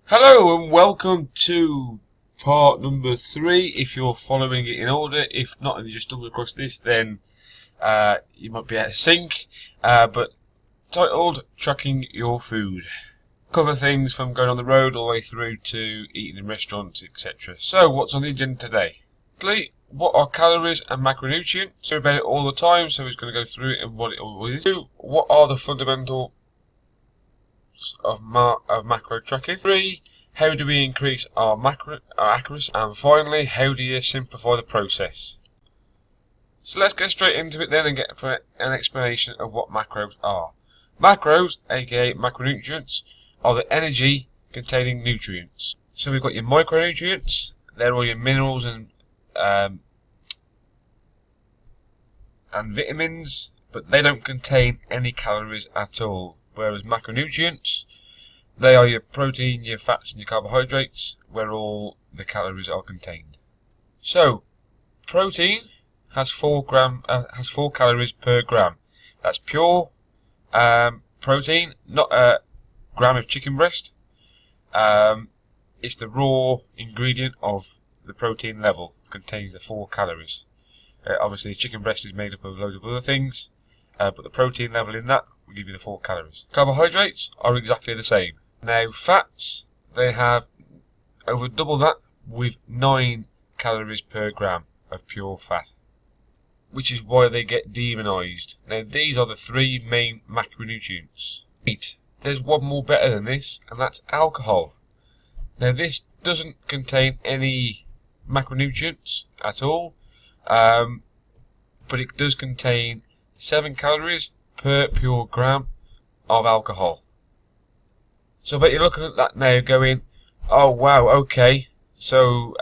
Hello and welcome to part number 3, if you're following it in order. If not, if you just stumbled across this, then you might be out of sync. But titled Tracking Your Food. Cover things from going on the road all the way through to eating in restaurants, etc. So, what's on the agenda today? What are calories and macronutrients? So about it all the time, so he's going to go through it and what it all is. 2, what are the fundamentals of macro tracking? 3, how do we increase our accuracy? And finally, how do you simplify the process? So let's get straight into it then and get for an explanation of what macros are. Macros, aka macronutrients, are the energy containing nutrients. So we've got your micronutrients, they're all your minerals and vitamins, but they don't contain any calories at all. Whereas macronutrients, they are your protein, your fats and your carbohydrates, where all the calories are contained. So, protein has 4 calories per gram. That's pure protein, not a gram of chicken breast. It's the raw ingredient of the protein level, contains the 4 calories. Obviously, chicken breast is made up of loads of other things, but the protein level in that will give you the 4 calories. Carbohydrates are exactly the same. Now, fats, they have over double that with 9 calories per gram of pure fat, which is why they get demonized. Now, these are the 3 main macronutrients. There's one more better than this, and that's alcohol. Now, this doesn't contain any macronutrients at all, but it does contain 7 calories per pure gram of alcohol. So I bet you're looking at that now going, oh wow, okay, so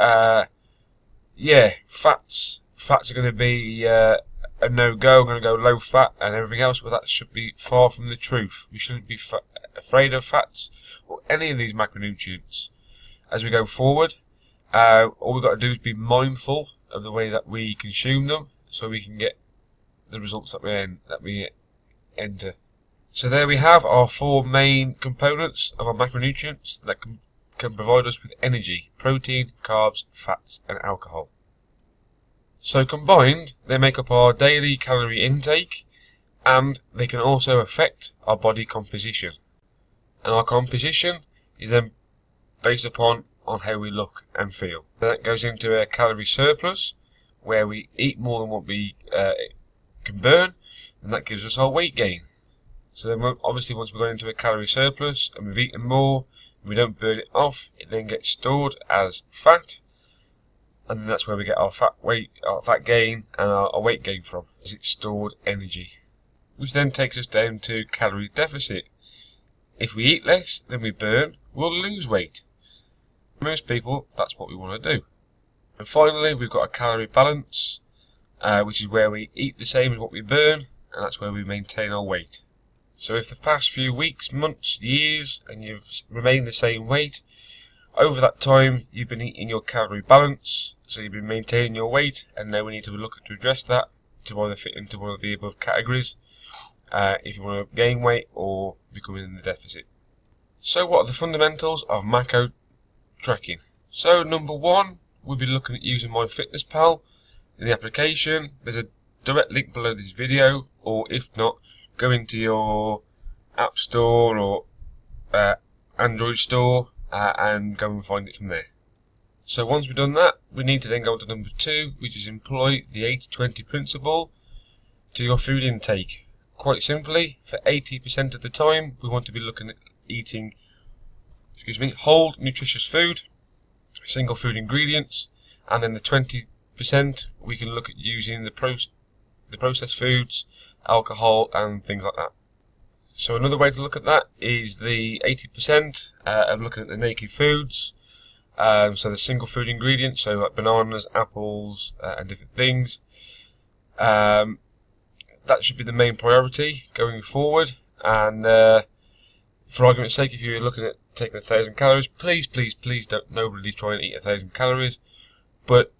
yeah, fats are going to be a no-go. I'm going to go low fat and everything else, but that should be far from the truth. We shouldn't be afraid of fats or any of these macronutrients as we go forward. All we've got to do is be mindful of the way that we consume them, so we can get the results that we enter. So there we have our 4 main components of our macronutrients that can provide us with energy: protein, carbs, fats and alcohol. So combined, they make up our daily calorie intake, and they can also affect our body composition. And our composition is then based upon how we look and feel. That goes into a calorie surplus, where we eat more than what we can burn, and that gives us our weight gain. So then obviously once we're going into a calorie surplus and we've eaten more, and we don't burn it off, it then gets stored as fat, and then that's where we get our fat gain and our weight gain from, as it's stored energy. Which then takes us down to calorie deficit. If we eat less than we burn, we'll lose weight. Most people, that's what we want to do. And finally, we've got a calorie balance, which is where we eat the same as what we burn, and that's where we maintain our weight. So if the past few weeks, months, years, and you've remained the same weight, over that time you've been eating your calorie balance, so you've been maintaining your weight, and now we need to look to address that to either fit into one of the above categories, if you want to gain weight or become in the deficit. So what are the fundamentals of macro tracking? So number 1, we'll be looking at using MyFitnessPal in the application. There's a direct link below this video, or if not, go into your App Store or Android Store and go and find it from there. So once we've done that, we need to then go on to number 2, which is employ the 80-20 principle to your food intake. Quite simply, for 80% of the time, we want to be looking at eating whole nutritious food, single food ingredients, and then the 20% we can look at using the processed foods, alcohol and things like that. So another way to look at that is the 80% of looking at the naked foods, so the single food ingredients, so like bananas, apples and different things. That should be the main priority going forward, and for argument's sake, if you're looking at taking 1,000 calories, please don't nobody try and eat 1,000 calories, but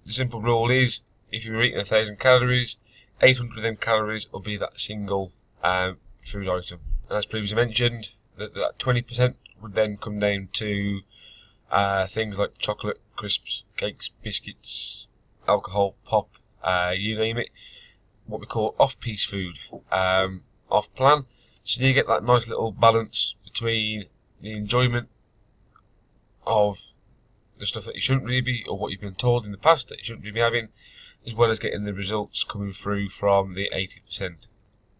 the simple rule is, if you're eating 1,000 calories, 800 of them calories will be that single food item. And as previously mentioned, that 20% would then come down to things like chocolate, crisps, cakes, biscuits, alcohol, pop, you name it, what we call off-piece food, off-plan. So you get that nice little balance between the enjoyment of the stuff that you shouldn't really be, or what you've been told in the past that you shouldn't really be having, as well as getting the results coming through from the 80%.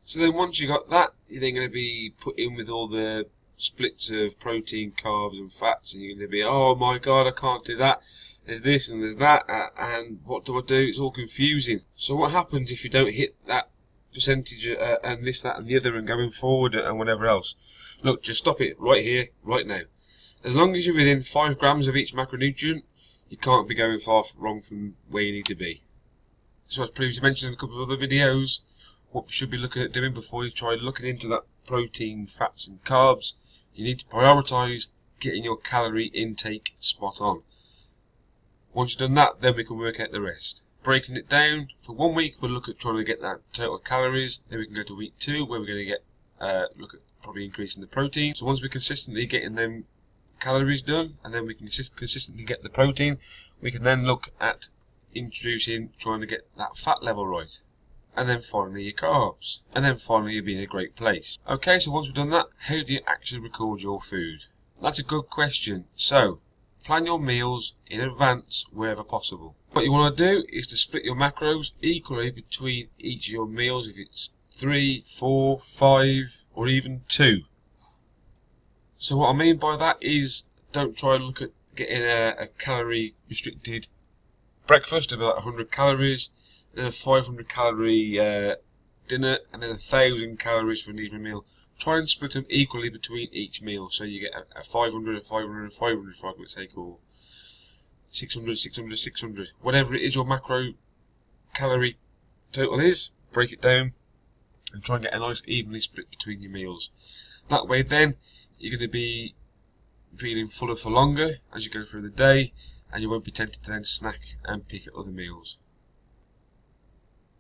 So then once you got that, you're then going to be put in with all the splits of protein, carbs and fats, and you're going to be, oh my god, I can't do that, there's this and there's that, and what do I do? It's all confusing. So what happens if you don't hit that percentage and this, that and the other and going forward and whatever else? Look, just stop it right here, right now. As long as you're within 5 grams of each macronutrient, you can't be going far wrong from where you need to be. So as previously mentioned in a couple of other videos, what we should be looking at doing before you try looking into that protein, fats and carbs, you need to prioritise getting your calorie intake spot on. Once you've done that, then we can work out the rest. Breaking it down, for 1 week we'll look at trying to get that total calories, then we can go to week 2 where we're going to get look at probably increasing the protein. So once we're consistently getting them calories done, and then we can consistently get the protein, we can then look at introducing, trying to get that fat level right, and then finally your carbs, and then finally you'll be in a great place. Okay, so once we've done that, how do you actually record your food? That's a good question. So plan your meals in advance wherever possible. What you want to do is to split your macros equally between each of your meals, if it's 3, 4, 5 or even 2. So what I mean by that is, don't try and look at getting a calorie restricted breakfast of about 100 calories, then a 500 calorie dinner, and then 1,000 calories for an evening meal. Try and split them equally between each meal, so you get a 500, a 500, and 500 for argument's sake, or 600, 600, 600. Whatever it is your macro calorie total is, break it down and try and get a nice evenly split between your meals. That way then, you're going to be feeling fuller for longer as you go through the day, and you won't be tempted to then snack and pick at other meals.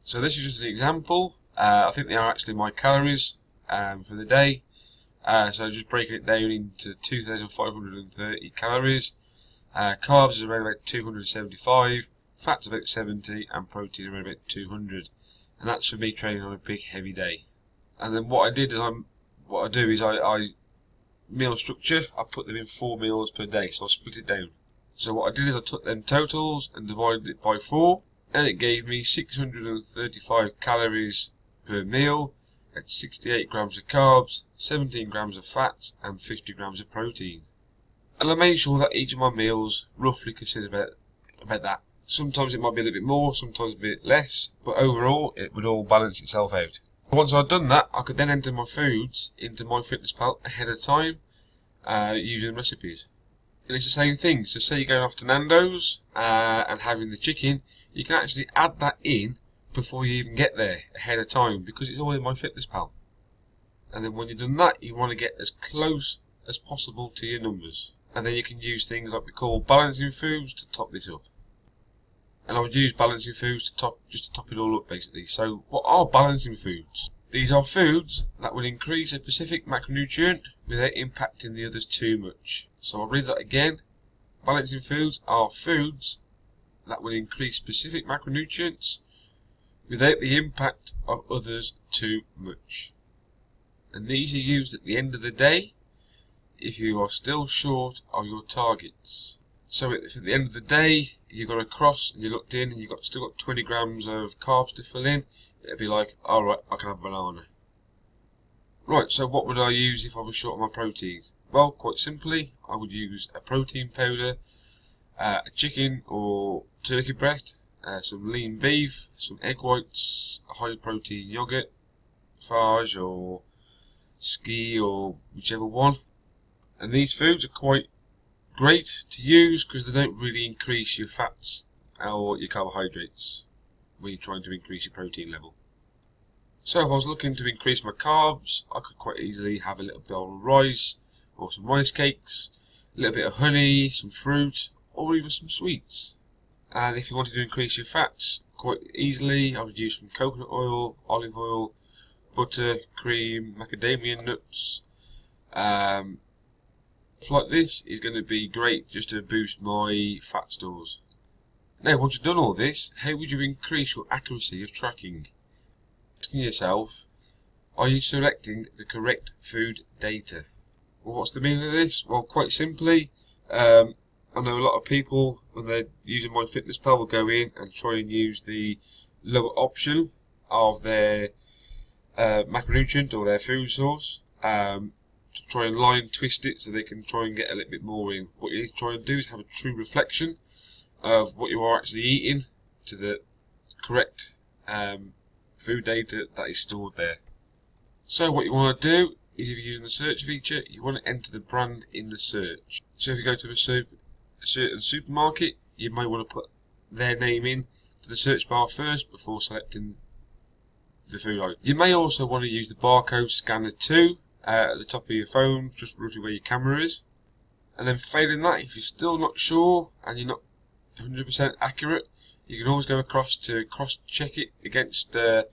So this is just an example. I think they are actually my calories for the day. So just breaking it down into 2,530 calories. Carbs is around about 275, fats about 70, and protein around about 200. And that's for me training on a big heavy day. And then what I do is I meal structure, I put them in 4 meals per day, so I split it down. So what I did is I took them totals and divided it by 4, and it gave me 635 calories per meal at 68 grams of carbs, 17 grams of fats and 50 grams of protein. And I made sure that each of my meals roughly consisted about that. Sometimes it might be a little bit more, sometimes a bit less, but overall it would all balance itself out. Once I'd done that, I could then enter my foods into MyFitnessPal ahead of time using recipes. And it's the same thing. So say you're going off to Nando's and having the chicken, you can actually add that in before you even get there ahead of time, because it's all in MyFitnessPal. And then when you've done that, you want to get as close as possible to your numbers. And then you can use things like we call balancing foods to top this up. And I would use balancing foods to top it all up basically. So what are balancing foods? These are foods that will increase a specific macronutrient without impacting the others too much. So I'll read that again. Balancing foods are foods that will increase specific macronutrients without the impact of others too much. And these are used at the end of the day if you are still short of your targets. So if at the end of the day you've got a cross and you looked in and you've still got 20 grams of carbs to fill in, it'd be like, alright, I can have a banana. Right, so what would I use if I was short on my protein? Well, quite simply, I would use a protein powder, a chicken or turkey breast, some lean beef, some egg whites, a high protein yogurt, Farge or Ski or whichever one. And these foods are quite great to use because they don't really increase your fats or your carbohydrates when you're trying to increase your protein level. So if I was looking to increase my carbs, I could quite easily have a little bowl of rice or some rice cakes, a little bit of honey, some fruit, or even some sweets. And if you wanted to increase your fats, quite easily I would use some coconut oil, olive oil, butter, cream, macadamia nuts, Stuff like this is going to be great just to boost my fat stores. Now, once you've done all this, how would you increase your accuracy of tracking? Asking yourself, are you selecting the correct food data? Well, what's the meaning of this? Well, quite simply, I know a lot of people, when they're using MyFitnessPal, will go in and try and use the lower option of their macronutrient or their food source to try and line twist it so they can try and get a little bit more in. What you need to try and do is have a true reflection of what you are actually eating to the correct food data that is stored there. So what you want to do is, if you're using the search feature, you want to enter the brand in the search. So if you go to a certain supermarket, you may want to put their name in to the search bar first before selecting the food item. You may also want to use the barcode scanner too at the top of your phone, just roughly where your camera is. And then failing that, if you're still not sure and you're not 100% accurate, you can always go across to cross-check it against the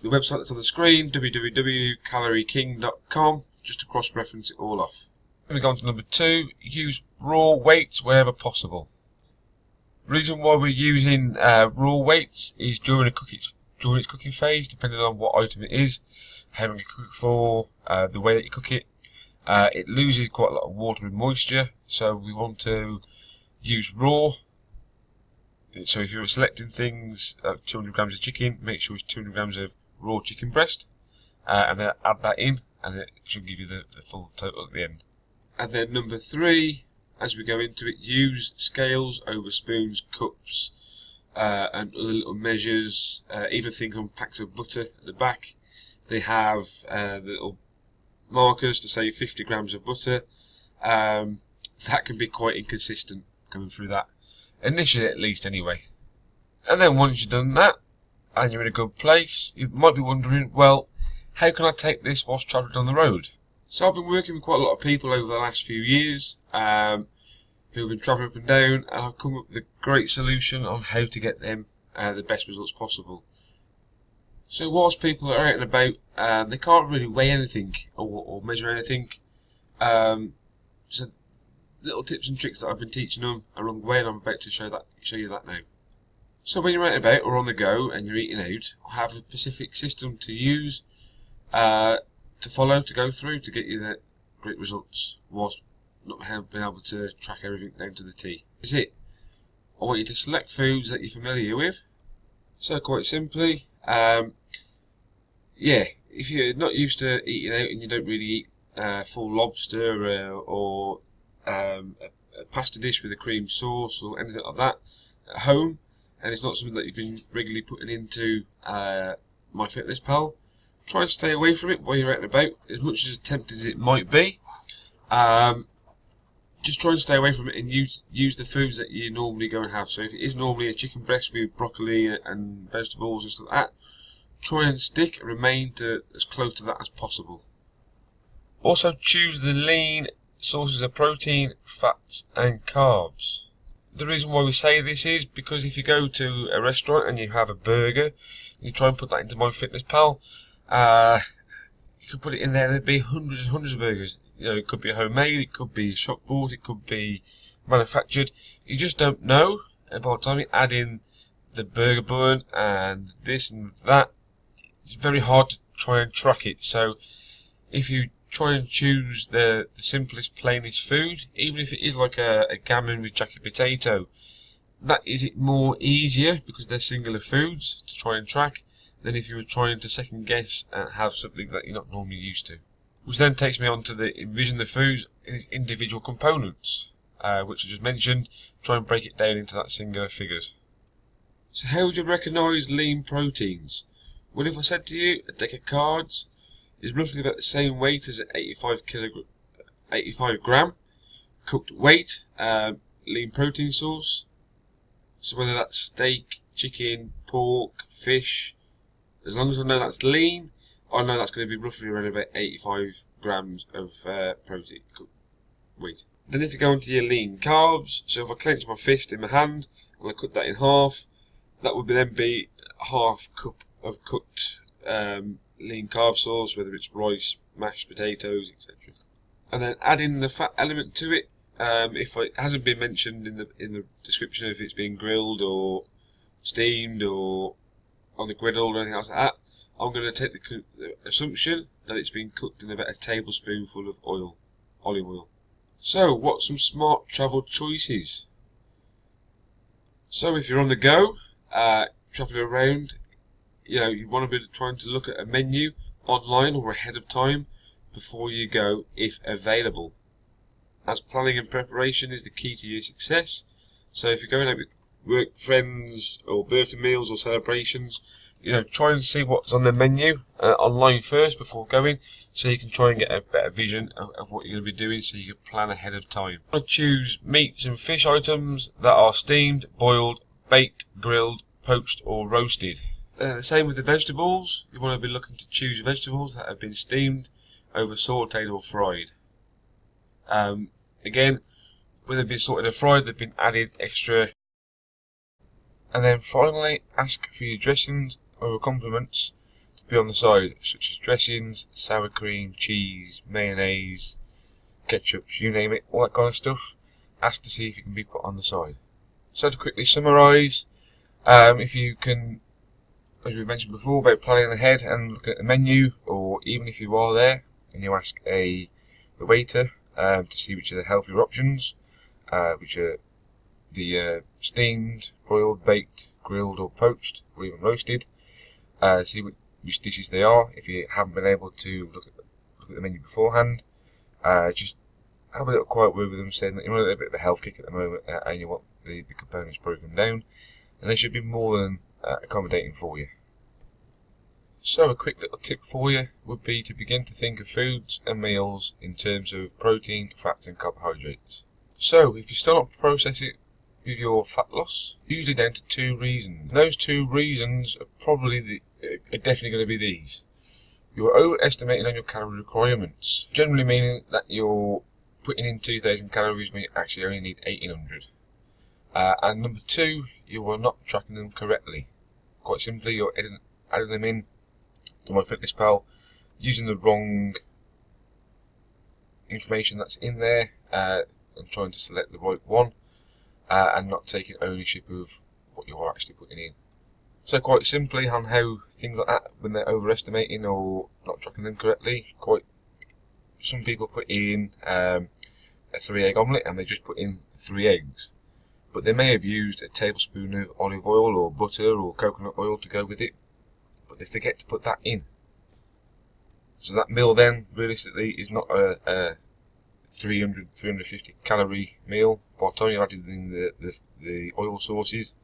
website that's on the screen, www.calorieking.com, just to cross-reference it all off. Then we go on to number 2, use raw weights wherever possible. The reason why we're using raw weights is during its cooking phase, depending on what item it is, how long you cook it for, the way that you cook it. It loses quite a lot of water and moisture, so we want to use raw. So if you're selecting things, 200 grams of chicken, make sure it's 200 grams of raw chicken breast, and then add that in, and it should give you the full total at the end. And then number 3, as we go into it, use scales over spoons, cups, and other little measures, even things on packs of butter at the back. They have the little markers to say 50 grams of butter. That can be quite inconsistent coming through that, initially at least anyway. And then once you've done that, and you're in a good place, you might be wondering, well, how can I take this whilst travelling on the road? So I've been working with quite a lot of people over the last few years who have been travelling up and down, and I've come up with a great solution on how to get them the best results possible. So whilst people are out and about, they can't really weigh anything or measure anything. So little tips and tricks that I've been teaching them along the way, and I'm about to show you that now. So when you're out and about or on the go and you're eating out, I have a specific system to use, to follow, to go through, to get you the great results, whilst not being able to track everything down to the T. This is it. I want you to select foods that you're familiar with. So quite simply, if you're not used to eating out and you don't really eat full lobster or a pasta dish with a cream sauce or anything like that at home, and it's not something that you've been regularly putting into MyFitnessPal, try and stay away from it while you're out and about, as much as tempting as it might be. Just try and stay away from it and use the foods that you normally go and have. So if it is normally a chicken breast with broccoli and vegetables and stuff like that, try and stick and remain to as close to that as possible. Also choose the lean sources of protein, fats and carbs. The reason why we say this is because if you go to a restaurant and you have a burger, and you try and put that into MyFitnessPal, you could put it in there and there'd be hundreds and hundreds of burgers. You know, it could be homemade, it could be shop bought, it could be manufactured. You just don't know. And by the time you add in the burger bun and this and that, it's very hard to try and track it. So if you try and choose the simplest, plainest food, even if it is like a gammon with jacket potato, that is it more easier because they're singular foods to try and track than if you were trying to second guess and have something that you're not normally used to. Which then takes me on to envision the foods in its individual components, which I just mentioned. Try and break it down into that singular figures. So how would you recognise lean proteins? Well, if I said to you a deck of cards is roughly about the same weight as an 85 gram cooked weight lean protein source. So whether that's steak, chicken, pork, fish, as long as I know that's lean, I know that's going to be roughly around about 85 grams of protein cooked weight. Then if you go into your lean carbs, so if I clench my fist in my hand and I cut that in half, that would then be half cup of cooked lean carb sauce, whether it's rice, mashed potatoes, etc. and then add in the fat element to it. If it hasn't been mentioned in the description, if it's been grilled or steamed or on the griddle or anything else like that, I'm going to take the assumption that it's been cooked in about a tablespoonful of olive oil. So, what's some smart travel choices? So, if you're on the go, traveling around, you want to be trying to look at a menu online or ahead of time before you go, if available, as planning and preparation is the key to your success. So if you're going out with work, friends, or birthday meals or celebrations, try and see what's on the menu online first before going, so you can try and get a better vision of what you're going to be doing, so you can plan ahead of time. I choose meats and fish items that are steamed, boiled, baked, grilled, poached or roasted. The same with the vegetables. You want to be looking to choose vegetables that have been steamed over sauteed or fried. Again, whether they've been sauteed or fried, they've been added extra. And then finally, ask for your dressings or condiments to be on the side, such as dressings, sour cream, cheese, mayonnaise, ketchup, you name it, all that kind of stuff. Ask to see if it can be put on the side. So to quickly summarise, if you can, as we mentioned before, about planning ahead and looking at the menu, or even if you are there and you ask the waiter to see which are the healthier options, which are the steamed, broiled, baked, grilled or poached or even roasted, see which dishes they are. If you haven't been able to look at the menu beforehand, just have a little quiet word with them, saying that you want a little bit of a health kick at the moment and you want the components broken down, and they should be more than accommodating for you. So a quick little tip for you would be to begin to think of foods and meals in terms of protein, fats and carbohydrates. So if you start to process it with your fat loss, usually down to 2 reasons. Those 2 reasons are definitely going to be these. You're overestimating on your calorie requirements, generally meaning that you're putting in 2,000 calories when you actually only need 1,800. And number 2, you are not tracking them correctly. Quite simply, you're adding them in to MyFitnessPal using the wrong information that's in there, and trying to select the right one, and not taking ownership of what you are actually putting in. So quite simply, on how things like that, when they're overestimating or not tracking them correctly, some people put in a 3-egg omelette and they just put in 3 eggs, but they may have used a tablespoon of olive oil or butter or coconut oil to go with it, but they forget to put that in. So that meal then realistically is not a 350 calorie meal. By the time you've added in the oil sources,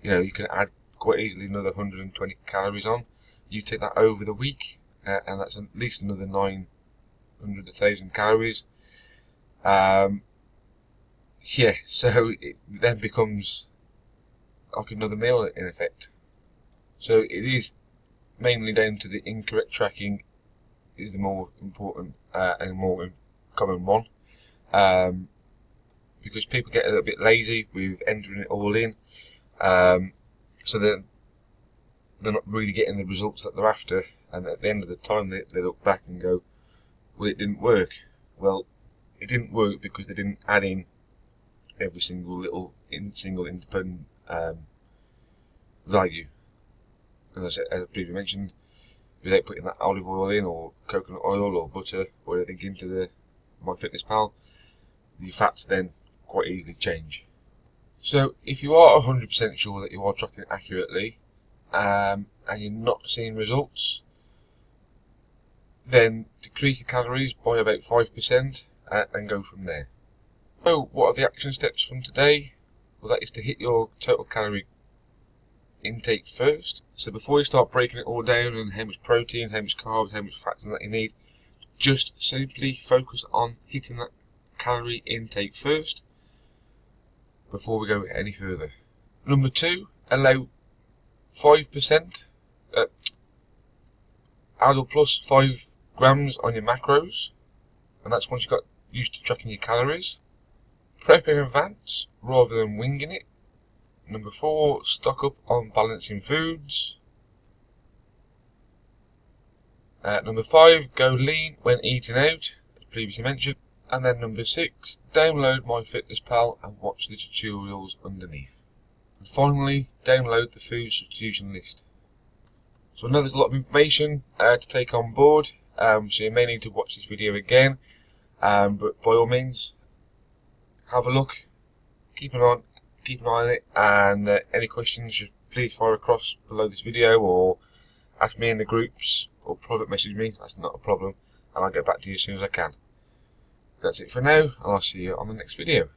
you can add quite easily another 120 calories on. You take that over the week, and that's at least another 900 to 1,000 calories. So it then becomes like another meal in effect. So it is mainly down to the incorrect tracking is the more important and more common one, because people get a little bit lazy with entering it all in, so they're not really getting the results that they're after, and at the end of the time they look back and go, well, it didn't work. Well, it didn't work because they didn't add in every single independent value, as I previously mentioned, without putting that olive oil in or coconut oil or butter or anything into the MyFitnessPal, the fats then quite easily change. So if you are 100% sure that you are tracking accurately, and you're not seeing results, then decrease the calories by about 5% and go from there. So what are the action steps from today? Well, that is to hit your total calorie intake first. So before you start breaking it all down and how much protein, how much carbs, how much fats and that you need, just simply focus on hitting that calorie intake first before we go any further. Number 2, allow 5%, add or plus 5 grams on your macros, and that's once you've got used to tracking your calories. Prep in advance rather than winging it. Number 4, stock up on balancing foods. Number 5, go lean when eating out. As previously mentioned. And then number 6, download MyFitnessPal and watch the tutorials underneath. And finally, download the food substitution list. So I know there's a lot of information to take on board, so you may need to watch this video again, but by all means, have a look, keep an eye on it, and any questions, just please fire across below this video, or ask me in the groups, or private message me. That's not a problem, and I'll get back to you as soon as I can. That's it for now, and I'll see you on the next video.